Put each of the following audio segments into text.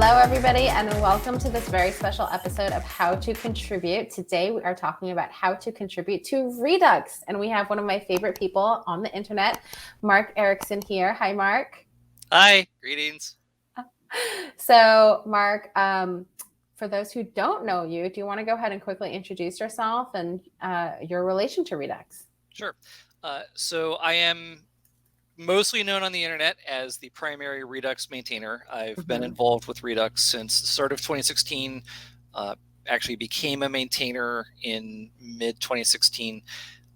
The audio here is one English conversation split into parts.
Hello, everybody, and welcome to this very special episode of How to Contribute. Today, we are talking about how to contribute to Redux, and we have one of my favorite people on the internet, Mark Erikson here. Hi, Mark. Hi, greetings. So, Mark, for those who don't know you, do you want to go ahead and quickly introduce yourself and your relation to Redux? Sure. So I am mostly known on the internet as the primary Redux maintainer. I've been involved with Redux since the start of 2016. Actually became a maintainer in mid 2016.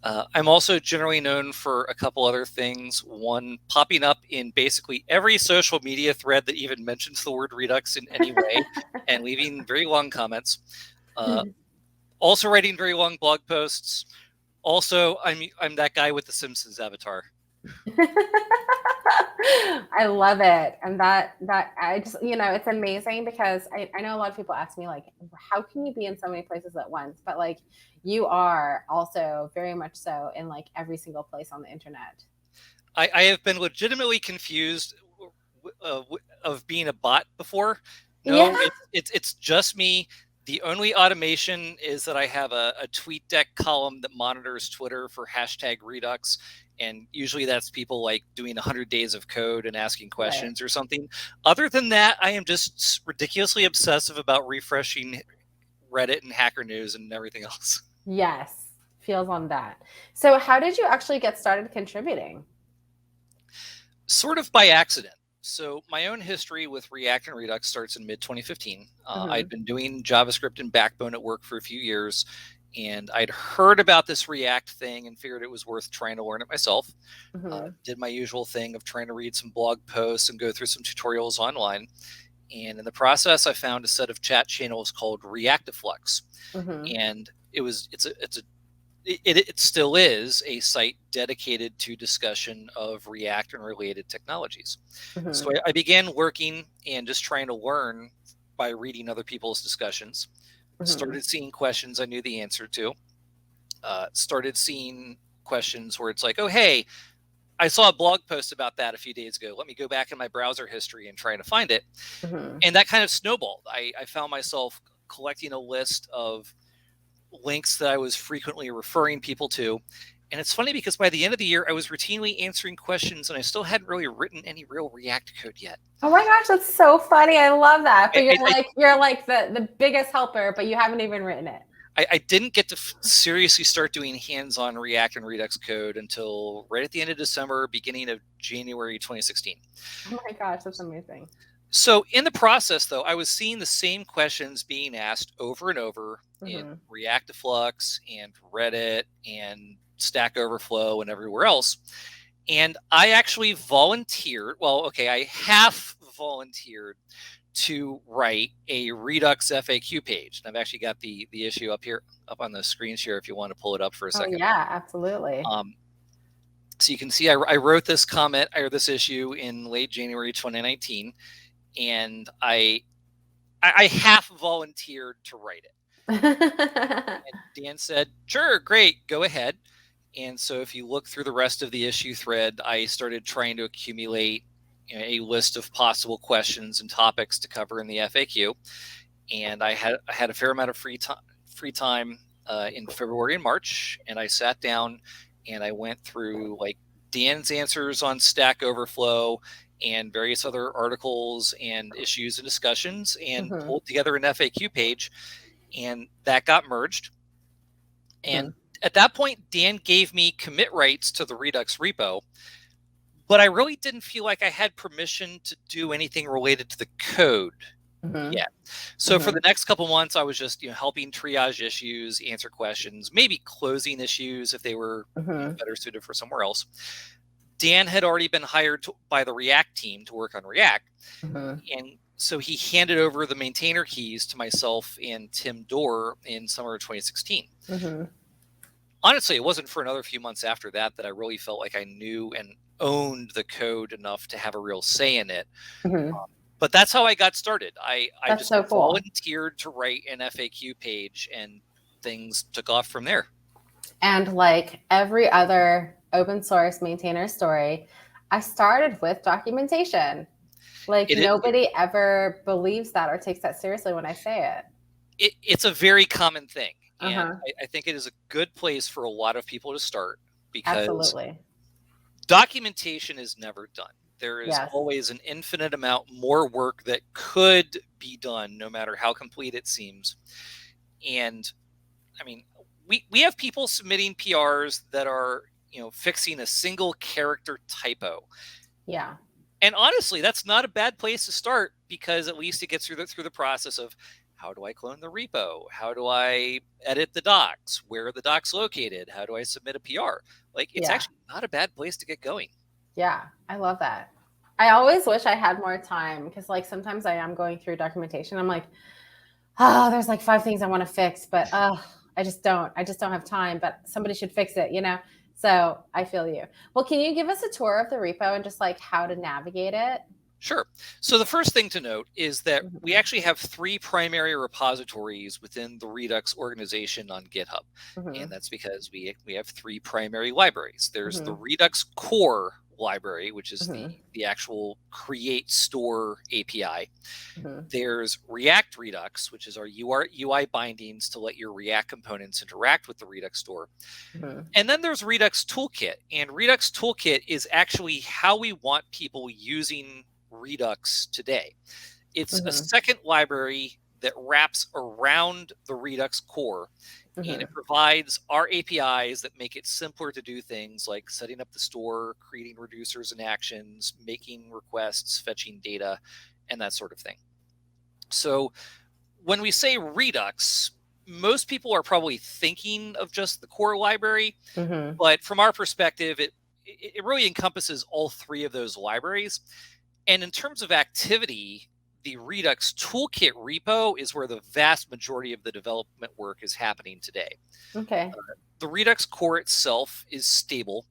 I'm also generally known for a couple other things. One, popping up in basically every social media thread that even mentions the word Redux in any way and leaving very long comments. Also writing very long blog posts. Also, I'm that guy with the Simpsons avatar. I love it. And that I just, it's amazing because I know a lot of people ask me, like, how can you be in so many places at once? But like, you are also very much so in like every single place on the internet. I have been legitimately confused of being a bot before. No, Yeah. it's just me. The only automation is that I have a TweetDeck column that monitors Twitter for #Redux. And usually that's people like doing 100 days of code and asking questions or something. Other than that, I am just ridiculously obsessive about refreshing Reddit and Hacker News and everything else. Yes, feels on that. So how did you actually get started contributing? Sort of by accident. So my own history with React and Redux starts in mid 2015. I'd been doing JavaScript and Backbone at work for a few years, and I'd heard about this React thing and figured it was worth trying to learn it myself. Did my usual thing of trying to read some blog posts and go through some tutorials online. And in the process, I found a set of chat channels called Reactiflux. And it still is a site dedicated to discussion of React and related technologies. So I began lurking and just trying to learn by reading other people's discussions. Started seeing questions I knew the answer to. Started seeing questions where it's like, oh, hey, I saw a blog post about that a few days ago. Let me go back in my browser history and try to find it. And that kind of snowballed. I found myself collecting a list of links that I was frequently referring people to. And it's funny because by the end of the year, I was routinely answering questions and I still hadn't really written any real React code yet. Oh my gosh, that's so funny. I love that. But you're like the biggest helper, but you haven't even written it. I didn't get to seriously start doing hands-on React and Redux code until right at the end of December, beginning of January 2016. Oh my gosh, that's amazing. So in the process, though, I was seeing the same questions being asked over and over in Reactiflux and Reddit and Stack Overflow and everywhere else. And I actually volunteered. Well, okay, I half volunteered to write a Redux FAQ page. And I've actually got the issue up here, up on the screen share if you want to pull it up for a second. Oh, yeah, absolutely. So you can see I wrote this comment or this issue in late January 2019. And I half volunteered to write it. And Dan said, sure, great, go ahead. And so if you look through the rest of the issue thread, I started trying to accumulate a list of possible questions and topics to cover in the FAQ. And I had a fair amount of free time in February and March. And I sat down and I went through like Dan's answers on Stack Overflow and various other articles and issues and discussions and pulled together an FAQ page, and that got merged. And at that point, Dan gave me commit rights to the Redux repo, but I really didn't feel like I had permission to do anything related to the code yet. So for the next couple months, I was just helping triage issues, answer questions, maybe closing issues if they were better suited for somewhere else. Dan had already been hired by the React team to work on React. And so he handed over the maintainer keys to myself and Tim Dorr in summer of 2016. Honestly, it wasn't for another few months after that I really felt like I knew and owned the code enough to have a real say in it. But that's how I got started. I just volunteered to write an FAQ page and things took off from there. And like every other open source maintainer story, I started with documentation. Like nobody ever believes that or takes that seriously when I say it. It's a very common thing. And Uh-huh. I think it is a good place for a lot of people to start, because Absolutely. documentation is never done. There is Yes. always an infinite amount more work that could be done, no matter how complete it seems. And I mean, we have people submitting PRs that are, fixing a single character typo. Yeah. And honestly, that's not a bad place to start, because at least it gets through the process of, how do I clone the repo? How do I edit the docs? Where are the docs located? How do I submit a PR? Like, it's actually not a bad place to get going. Yeah, I love that. I always wish I had more time, because like sometimes I am going through documentation. I'm like, oh, there's like 5 things I want to fix, but I just don't have time, but somebody should fix it, So I feel you. Well, can you give us a tour of the repo and just like how to navigate it? Sure. So the first thing to note is that we Mhm. actually have 3 primary repositories within the Redux organization on GitHub. And Mhm. that's because we have 3 primary libraries. There's the Mhm. Redux Core library, which is Mhm. the actual create store API. Mhm. There's React Redux, which is our UI bindings to let your React components interact with the Redux store. Mhm. And then there's Redux Toolkit. And Redux Toolkit is actually how we want people using Redux today. It's a Mhm. second library that wraps around the Redux core, and Mhm. it provides our APIs that make it simpler to do things like setting up the store, creating reducers and actions, making requests, fetching data, and that sort of thing. So when we say Redux, most people are probably thinking of just the core library, Mhm. but from our perspective, it really encompasses all 3 of those libraries. And in terms of activity, the Redux Toolkit repo is where the vast majority of the development work is happening today. Okay. The Redux core itself is stable,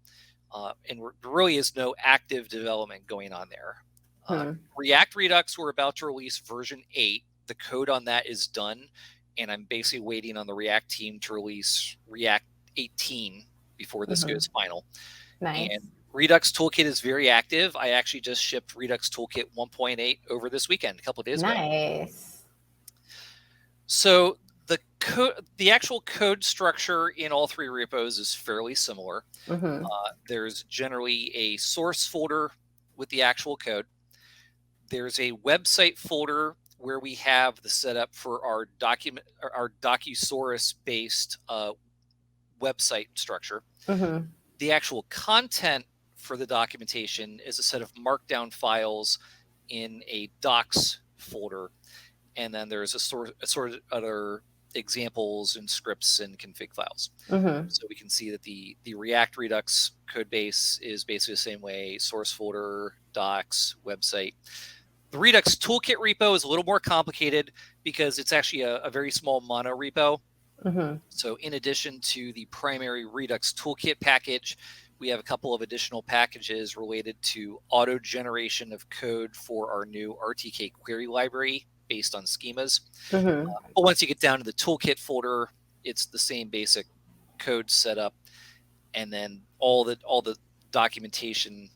and there really is no active development going on there. Hmm. React Redux, we're about to release version 8. The code on that is done, and I'm basically waiting on the React team to release React 18 before this Mhm. goes final. Nice. And Redux Toolkit is very active. I actually just shipped Redux Toolkit 1.8 over this weekend, a couple of days ago. Nice. So the actual code structure in all 3 repos is fairly similar. Mhm. There's generally a source folder with the actual code. There's a website folder where we have the setup for our Docusaurus based website structure. Mhm. The actual content for the documentation is a set of markdown files in a docs folder, and then there's a sort of other examples and scripts and config files. Mhm. So we can see that the React Redux code base is basically the same way: source folder, docs, website. The Redux Toolkit repo is a little more complicated because it's actually a very small mono repo. Mhm. So in addition to the primary Redux Toolkit package, we have a couple of additional packages related to auto generation of code for our new RTK query library based on schemas. Mhm. But once you get down to the toolkit folder, it's the same basic code setup, and then all the documentation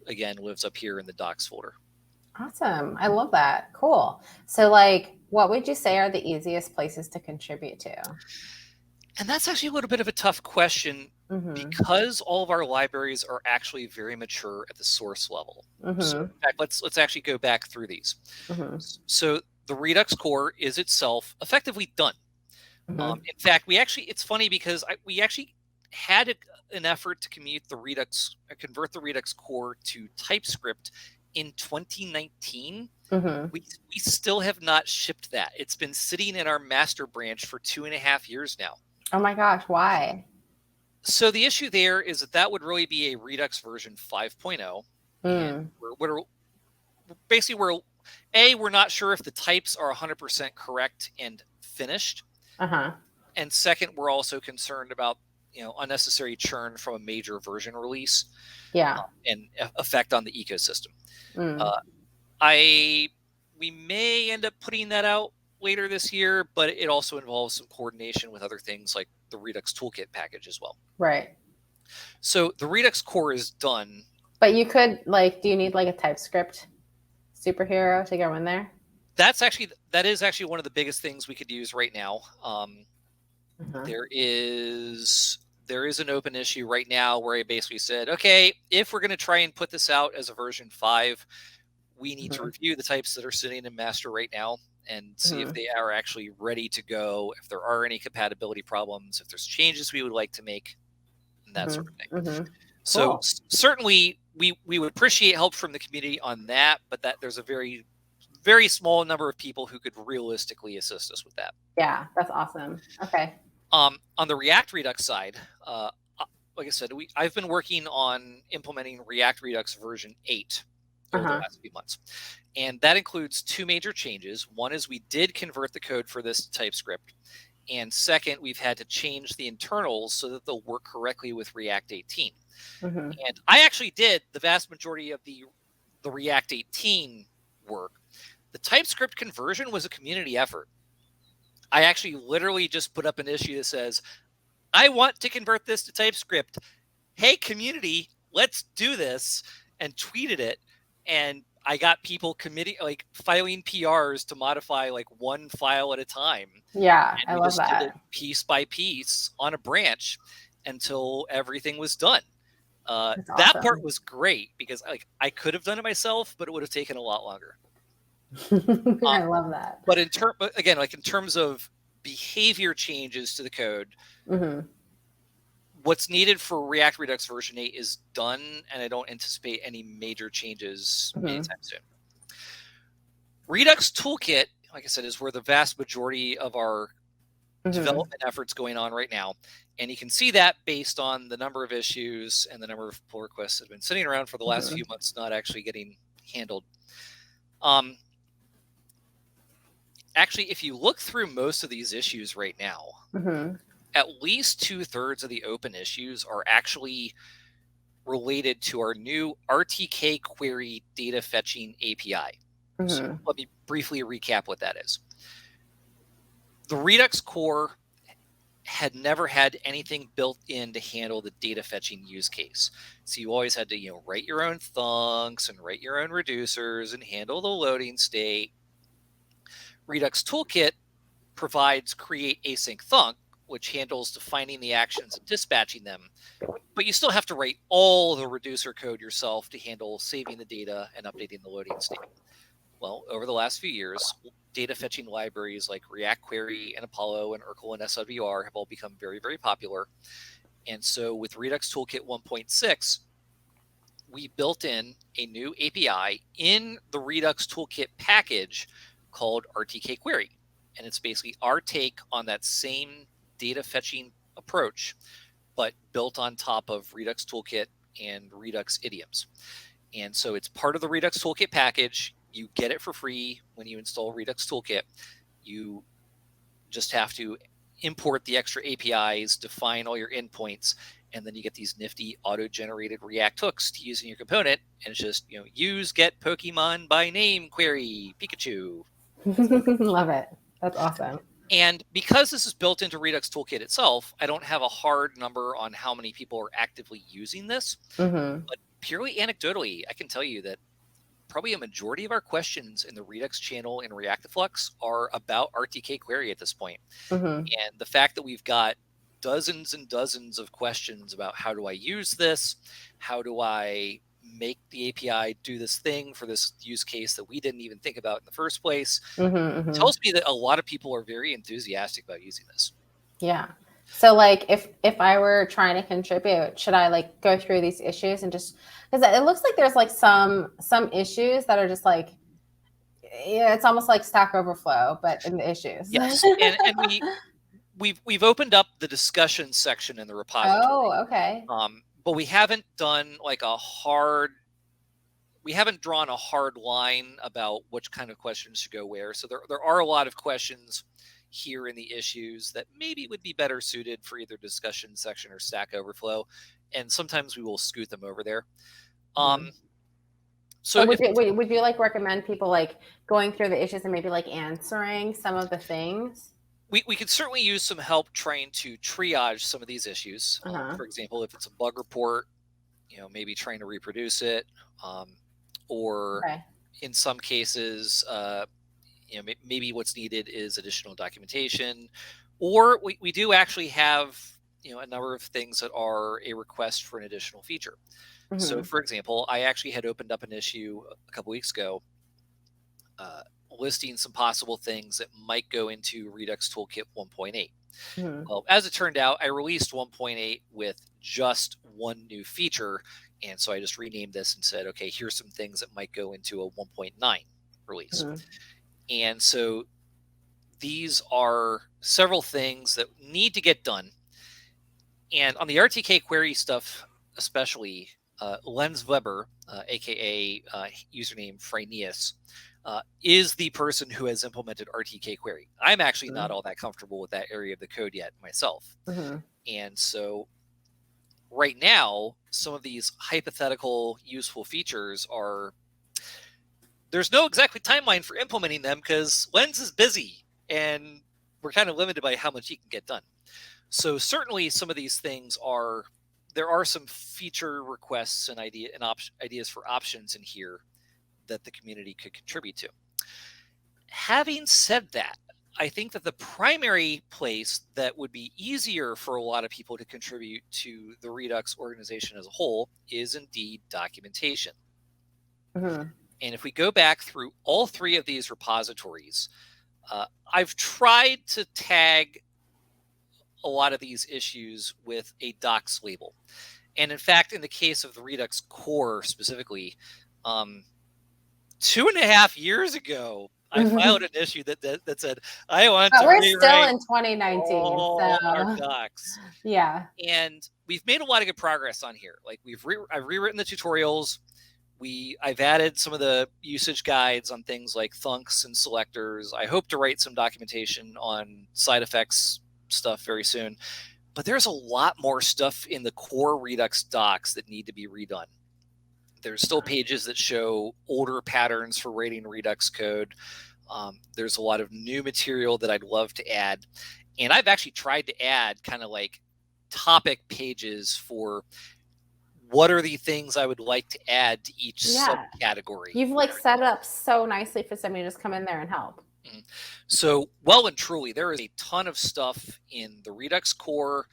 again lives up here in the docs folder. Awesome. I love that. Cool. So like what would you say are the easiest places to contribute to? And that's actually a little bit of a tough question, Mhm. because all of our libraries are actually very mature at the source level. So Mhm. in fact, let's actually go back through these. Mhm. So the Redux core is itself effectively done. Mhm. In fact, it's funny because we actually had an effort to convert the Redux core to TypeScript in 2019. Mhm. We still have not shipped that. It's been sitting in our master branch for 2.5 years now. Oh my gosh, why? So the issue there is that would really be a Redux version 5.0, and Mm. we're not sure if the types are 100% correct and finished, Uh-huh. and second, we're also concerned about unnecessary churn from a major version release Yeah. and effect on the ecosystem. Mm. Uh, we may end up putting that out later this year, but it also involves some coordination with other things like the Redux Toolkit package as well. Right. So the Redux core is done. But you could like, do you need like a TypeScript superhero to go in there? That is actually one of the biggest things we could use right now. There is an open issue right now where I basically said, okay, if we're going to try and put this out as a version 5, we need to review the types that are sitting in master right now and see if they are actually ready to go, if there are any compatibility problems, if there's changes we would like to make, and that sort of thing. So Cool. certainly we would appreciate help from the community on that, but that there's a very, very small number of people who could realistically assist us with that. Yeah, that's awesome. Okay. On the React Redux side, like I said, I've been working on implementing React Redux version 8 over the last few months. And that includes 2 major changes. One is we did convert the code for this to TypeScript. And second, we've had to change the internals so that they'll work correctly with React 18. And I actually did the vast majority of the React 18 work. The TypeScript conversion was a community effort. I actually literally just put up an issue that says, I want to convert this to TypeScript. Hey, community, let's do this, and tweeted it. And I got people filing PRs to modify like one file at a time. Yeah, and I love that. Did it piece by piece on a branch until everything was done. That part was great because I could have done it myself, but it would have taken a lot longer. I love that. But in terms of behavior changes to the code, what's needed for React Redux version 8 is done, and I don't anticipate any major changes anytime soon. Redux Toolkit, like I said, is where the vast majority of our development efforts going on right now. And you can see that based on the number of issues and the number of pull requests that have been sitting around for the last few months, not actually getting handled. Actually, if you look through most of these issues right now, at least 2/3 of the open issues are actually related to our new RTK query data fetching API. So let me briefly recap what that is. The Redux Core had never had anything built in to handle the data fetching use case. So you always had to, write your own thunks and write your own reducers and handle the loading state. Redux Toolkit provides create async thunk, which handles defining the actions and dispatching them. But you still have to write all the reducer code yourself to handle saving the data and updating the loading state. Well, over the last few years, data fetching libraries like React Query and Apollo and Urkel and SWR have all become very, very popular. And so with Redux Toolkit 1.6, we built in a new API in the Redux Toolkit package called RTK Query. And it's basically our take on that same data fetching approach, but built on top of Redux Toolkit and Redux idioms. And so it's part of the Redux Toolkit package. You get it for free when you install Redux Toolkit. You just have to import the extra APIs, define all your endpoints, and then you get these nifty auto-generated React hooks to use in your component. And it's just, use get Pokemon by name query, Pikachu. Love it. That's awesome. And because this is built into Redux Toolkit itself, I don't have a hard number on how many people are actively using this. But purely anecdotally, I can tell you that probably a majority of our questions in the Redux channel in Reactiflux are about RTK query at this point. And the fact that we've got dozens and dozens of questions about how do I use this? How do I make the API do this thing for this use case that we didn't even think about in the first place? Tells me that a lot of people are very enthusiastic about using this. Yeah. So like if I were trying to contribute, should I like go through these issues and just, because it looks like there's like some issues that are just like, it's almost like Stack Overflow, but in the issues. Yes. and we've opened up the discussion section in the repository. Oh, okay. But we haven't done like we haven't drawn a hard line about which kind of questions should go where. So there are a lot of questions here in the issues that maybe would be better suited for either discussion section or Stack Overflow. And sometimes we will scoot them over there. So would you like recommend people like going through the issues and maybe like answering some of the things? We could certainly use some help trying to triage some of these issues. For example, if it's a bug report, maybe trying to reproduce it, or in some cases, maybe what's needed is additional documentation, or we do actually have a number of things that are a request for an additional feature. So, for example, I actually had opened up an issue a couple weeks ago listing some possible things that might go into Redux Toolkit 1.8. Well, as it turned out, I released 1.8 with just one new feature. And so I just renamed this and said, okay, here's some things that might go into a 1.9 release. And so these are several things that need to get done. And on the RTK query stuff, especially, Lenz Weber, aka username Frenius, is the person who has implemented RTK query. I'm actually not all that comfortable with that area of the code yet myself. And so right now, some of these hypothetical useful features there's no exactly timeline for implementing them because Lenz is busy and we're kind of limited by how much he can get done. So certainly some of these things there are some feature requests and ideas for options in here that the community could contribute to. Having said that, I think that the primary place that would be easier for a lot of people to contribute to the Redux organization as a whole is indeed documentation. And if we go back through all three of these repositories, I've tried to tag a lot of these issues with a docs label. And in fact, in the case of the Redux Core specifically, 2.5 years ago, I filed an issue that said, I want to we're rewrite still in 2019, all so our docs. Yeah. And we've made a lot of good progress on here. Like I've rewritten the tutorials. I've added some of the usage guides on things like thunks and selectors. I hope to write some documentation on side effects stuff very soon. But there's a lot more stuff in the core Redux docs that need to be redone. There's still pages that show older patterns for writing Redux code. There's a lot of new material that I'd love to add. And I've actually tried to add kind of like topic pages for what are the things I would like to add to each subcategory. You've like set it up so nicely for somebody to just come in there and help. So well and truly, there is a ton of stuff in the Redux Core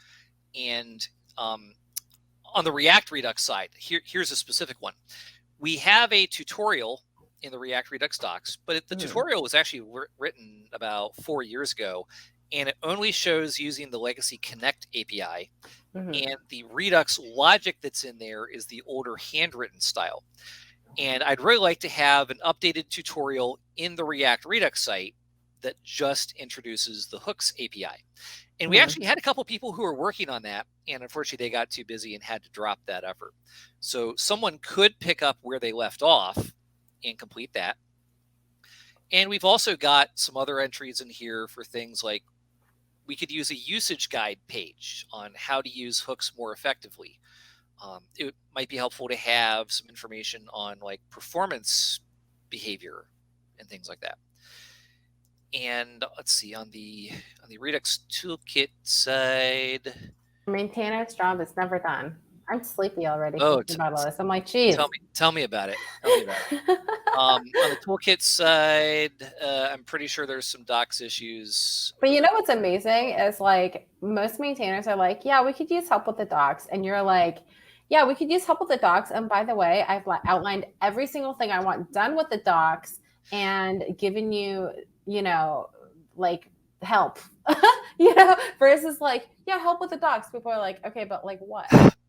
and on the React Redux side. Here's a specific one. We have a tutorial in the React Redux docs, but the tutorial was actually written about 4 years ago, and it only shows using the legacy Connect API. And the Redux logic that's in there is the older handwritten style. And I'd really like to have an updated tutorial in the React Redux site that just introduces the hooks API. And we actually had a couple people who were working on that, and unfortunately they got too busy and had to drop that effort. So someone could pick up where they left off and complete that. And we've also got some other entries in here for things like we could use a usage guide page on how to use hooks more effectively. It might be helpful to have some information on like performance behavior and things like that. And let's see, on the Redux Toolkit side, maintainer's job is never done. I'm sleepy already thinking about all this. I'm like, geez. Tell me about it. On the Toolkit side, I'm pretty sure there's some docs issues. But you know what's amazing is like most maintainers are like, yeah, we could use help with the docs. And you're like, yeah, we could use help with the docs. And by the way, I've outlined every single thing I want done with the docs and given you, like help, versus like, yeah, help with the docs. People are like, okay, but like what?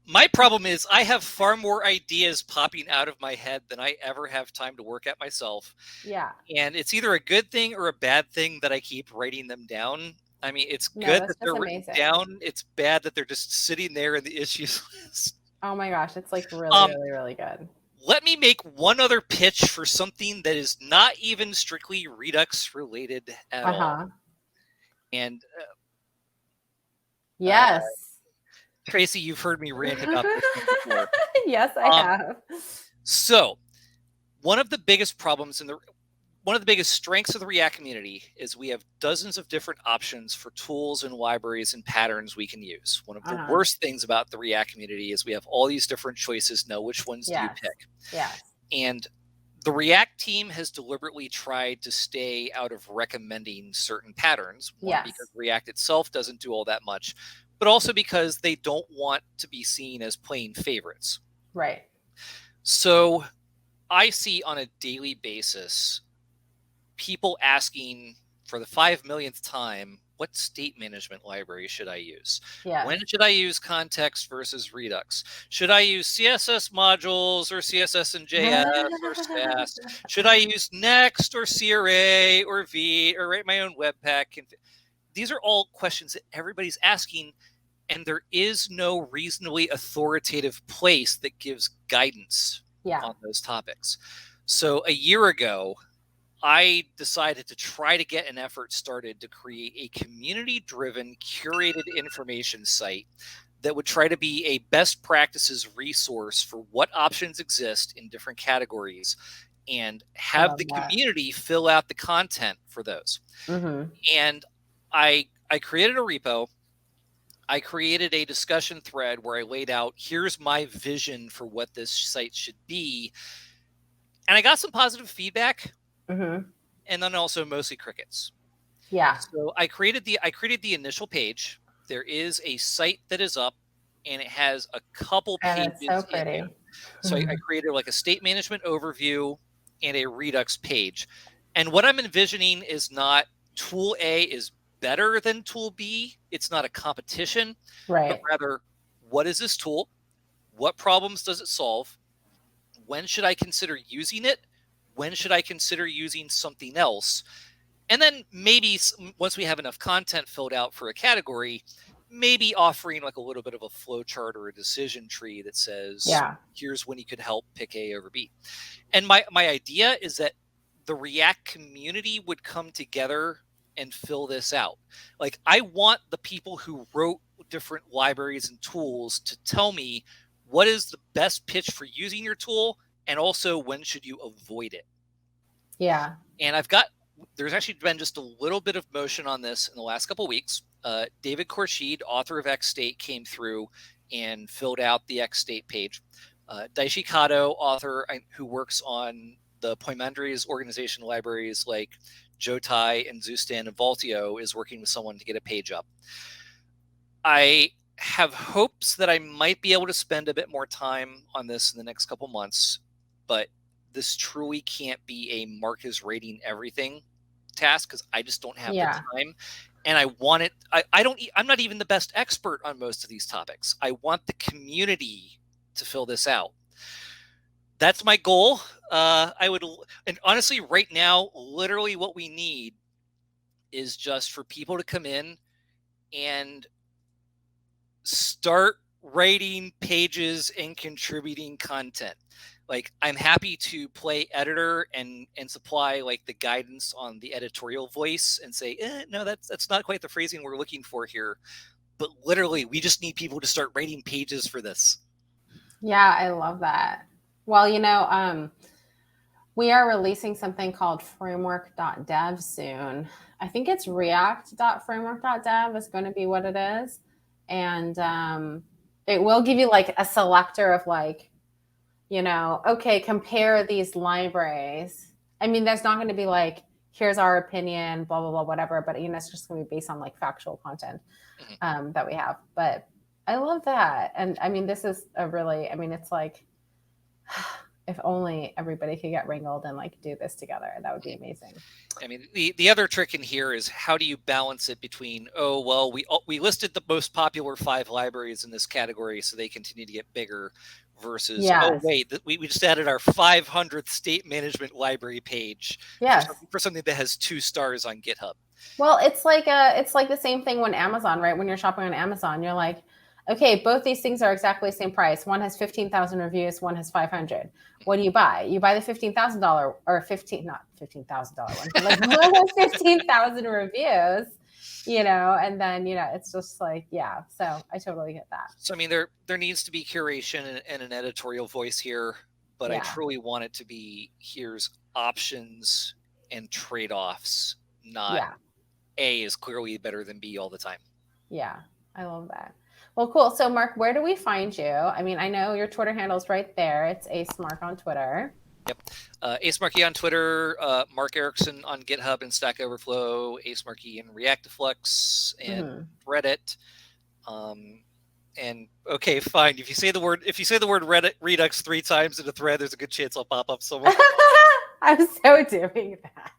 My problem is I have far more ideas popping out of my head than I ever have time to work at myself. Yeah. And it's either a good thing or a bad thing that I keep writing them down. I mean, it's good that they're written down. It's bad that they're just sitting there in the issues list. Oh my gosh, it's like really, really good. Let me make one other pitch for something that is not even strictly Redux related at all. And yes. Tracy, you've heard me rant about this before. Yes, I have. So one of the biggest problems one of the biggest strengths of the React community is we have dozens of different options for tools and libraries and patterns we can use. One of the worst things about the React community is we have all these different choices. Now, which ones do you pick? Yes. And The React team has deliberately tried to stay out of recommending certain patterns. One, because React itself doesn't do all that much, but also because they don't want to be seen as playing favorites. Right. So I see on a daily basis people asking for the 5 millionth time, what state management library should I use? Yeah. When should I use context versus Redux? Should I use CSS modules or CSS and JS or Sass? Should I use Next or CRA or V or write my own Webpack? These are all questions that everybody's asking, and there is no reasonably authoritative place that gives guidance on those topics. So a year ago, I decided to try to get an effort started to create a community-driven, curated information site that would try to be a best practices resource for what options exist in different categories and have the community fill out the content for those. And I created a repo. I created a discussion thread where I laid out, here's my vision for what this site should be. And I got some positive feedback. And then also mostly crickets. Yeah. So I created the initial page. There is a site that is up, and it has a couple pages. So pretty. So I created like a state management overview and a Redux page. And what I'm envisioning is not tool A is better than tool B. It's not a competition, but rather, what is this tool? What problems does it solve? When should I consider using it? When should I consider using something else? And then maybe once we have enough content filled out for a category, maybe offering like a little bit of a flow chart or a decision tree that says, here's when you could help pick A over B. And my idea is that the React community would come together and fill this out. Like, I want the people who wrote different libraries and tools to tell me what is the best pitch for using your tool, and also when should you avoid it. Yeah. And there's actually been just a little bit of motion on this in the last couple of weeks. David Khorshid, author of XState, came through and filled out the XState page. Daishi Kato, author who works on the Poimandres organization libraries like Jotai and Zustan and Valtio, is working with someone to get a page up. I have hopes that I might be able to spend a bit more time on this in the next couple months, but this truly can't be a Mark is rating everything task, because I just don't have the time. And I want it. I'm not even the best expert on most of these topics. I want the community to fill this out. That's my goal. And honestly, right now, literally what we need is just for people to come in and start writing pages and contributing content. Like, I'm happy to play editor and supply like the guidance on the editorial voice and say, no, that's not quite the phrasing we're looking for here. But literally, we just need people to start writing pages for this. Yeah, I love that. Well, we are releasing something called framework.dev soon. I think it's react.framework.dev is going to be what it is. And it will give you like a selector of like, okay, compare these libraries. I mean, there's not going to be like, here's our opinion, blah, blah, blah, whatever. But, it's just going to be based on like factual content that we have. But I love that. And I mean, this is it's like, if only everybody could get wrangled and like do this together, that would be amazing. I mean, the other trick in here is, how do you balance it between, we listed the most popular 5 libraries in this category, so they continue to get bigger, versus, we just added our 500th state management library page for something that has 2 stars on GitHub. Well, it's like the same thing when Amazon, right? When you're shopping on Amazon, you're like, okay, both these things are exactly the same price. One has 15,000 reviews, one has 500. What do you buy? You buy the $15,000 or not $15,000 one, but like one has 15,000 reviews, and then, it's just like, so I totally get that. So, I mean, there needs to be curation and an editorial voice here, but I truly want it to be, here's options and trade-offs, not A is clearly better than B all the time. Yeah, I love that. Well, cool. So, Mark, where do we find you? I mean, I know your Twitter handle is right there. It's AceMark on Twitter. Yep. Ace Markey on Twitter, Mark Erikson on GitHub and Stack Overflow, Ace Markey in Reactiflux and Reddit. And okay, fine. If you say the word Reddit Redux 3 times in a thread, there's a good chance I'll pop up somewhere. I'm so doing that.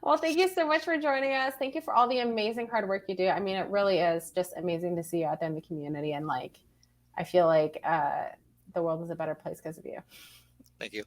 Well, thank you so much for joining us. Thank you for all the amazing hard work you do. I mean, it really is just amazing to see you out there in the community. And like, I feel like the world is a better place because of you. Thank you.